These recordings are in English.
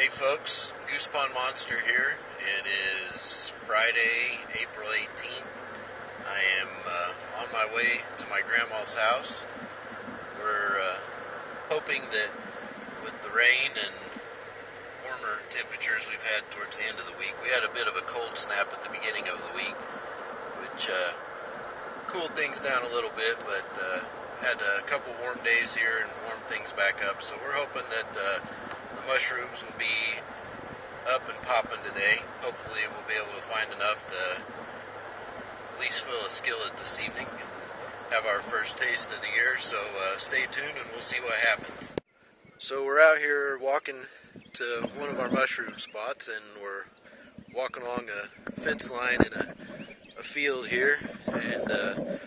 Hey folks, Goose Pond Monster here. It is Friday, April 18th. I am on my way to my grandma's house. We're hoping that with the rain and warmer temperatures we've had towards the end of the week, we had a bit of a cold snap at the beginning of the week, which cooled things down a little bit, but had a couple warm days here and warmed things back up. So we're hoping that the mushrooms will be up and popping today. Hopefully we'll be able to find enough to at least fill a skillet this evening and have our first taste of the year. So stay tuned and we'll see what happens. So we're out here walking to one of our mushroom spots, and we're walking along a fence line in a field here, and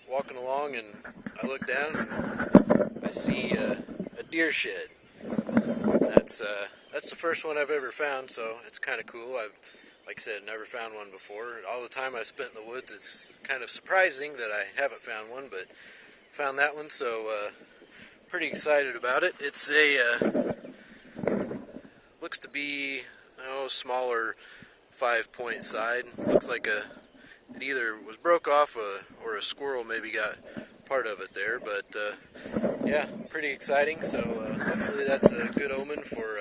walking along, and I look down and I see a deer shed. That's the first one I've ever found, so it's kind of cool. Like I said, never found one before. All the time I spent in the woods, it's kind of surprising that I haven't found one, but found that one, so pretty excited about it. It's looks to be smaller 5-point side. Looks like it either was broke off or a squirrel maybe got part of it there, but yeah, pretty exciting. So hopefully that's a good omen for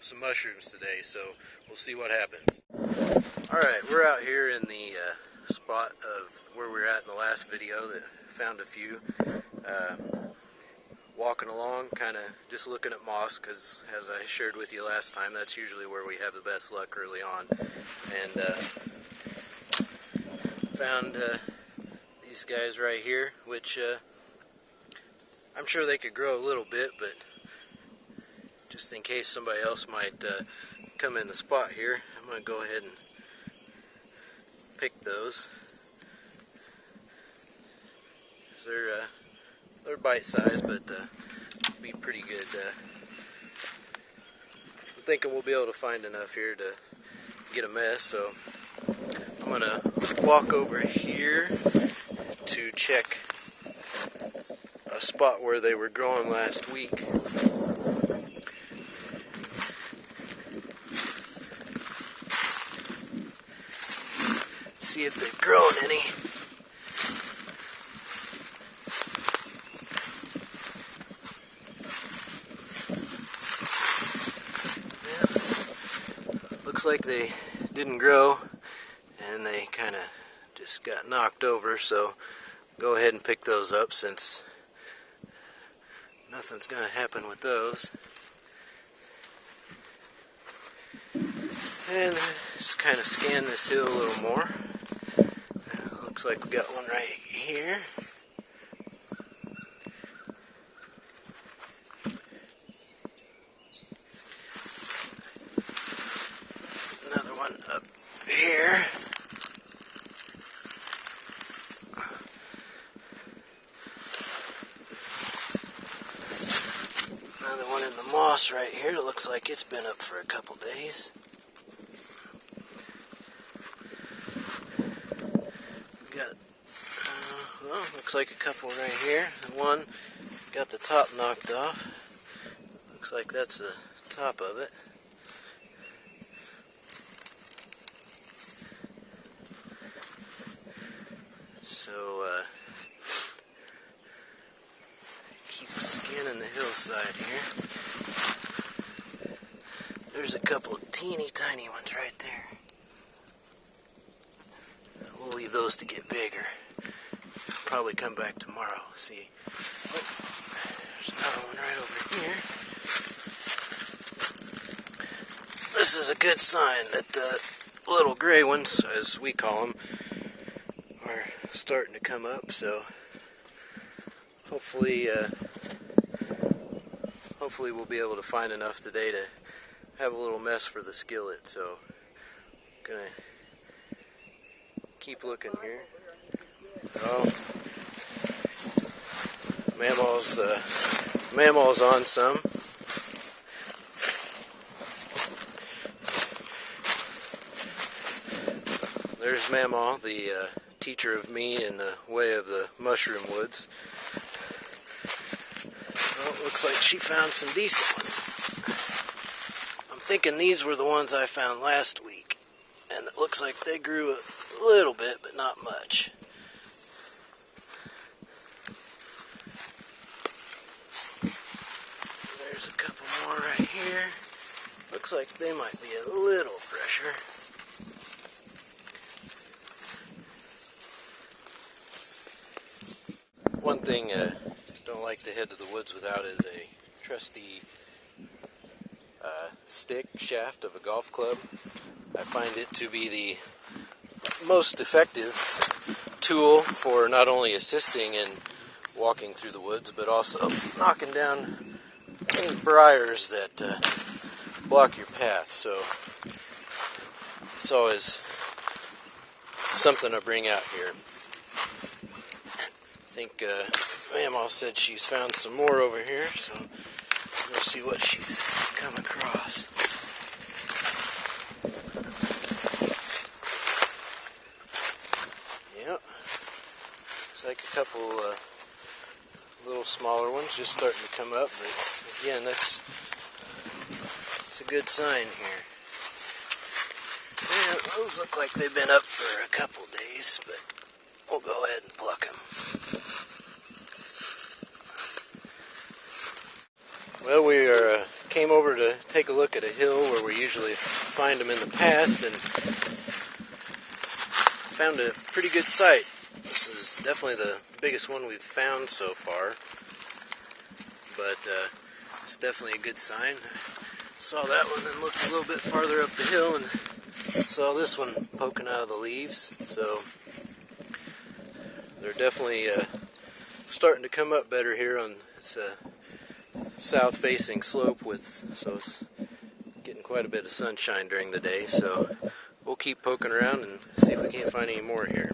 some mushrooms today, so we'll see what happens. Alright, we're out here in the spot of where we were at in the last video that found a few. Walking along, kind of just looking at moss, because as I shared with you last time, that's usually where we have the best luck early on. And found these guys right here, which I'm sure they could grow a little bit, but just in case somebody else might come in the spot here, I'm going to go ahead and pick those. They're bite-sized, but be pretty good. I'm thinking we'll be able to find enough here to get a mess, so I'm going to walk over here to check a spot where they were growing last week. See if they've grown any. Looks like they didn't grow, and they kind of just got knocked over, so go ahead and pick those up since nothing's going to happen with those. And just kind of scan this hill a little more. Looks like we got one right here. Another one up here. Another one in the moss right here. It looks like it's been up for a couple days. Got, looks like a couple right here. One got the top knocked off. Looks like that's the top of it. So, keep scanning the hillside here. There's a couple of teeny tiny ones right there. We'll leave those to get bigger. Probably come back tomorrow. See. Oh, there's another one right over here. This is a good sign that the little gray ones, as we call them, are starting to come up. So hopefully we'll be able to find enough today to have a little mess for the skillet. So I'm gonna keep looking here. Oh, Mamaw's on some. There's Mamaw, the teacher of me in the way of the mushroom woods. Well, looks like she found some decent ones. thinking these were the ones I found last week, and it looks like they grew a little bit, but not much. There's a couple more right here. Looks like they might be a little fresher. One thing I don't like to head to the woods without is a trusty stick shaft of a golf club. I find it to be the most effective tool for not only assisting in walking through the woods, but also knocking down any briars that block your path. So it's always something I bring out here. I think Mamaw said she's found some more over here, so we'll see what she's come across. Yep, looks like a couple little smaller ones just starting to come up, but again, that's a good sign here. Yeah, those look like they've been up for a couple days, but we'll go ahead and pluck them. Well, we came over to take a look at a hill where we usually find them in the past, and found a pretty good site. This is definitely the biggest one we've found so far, but it's definitely a good sign. I saw that one and looked a little bit farther up the hill and saw this one poking out of the leaves, so they're definitely starting to come up better here on this south-facing slope, so it's getting quite a bit of sunshine during the day, so we'll keep poking around and see if we can't find any more here.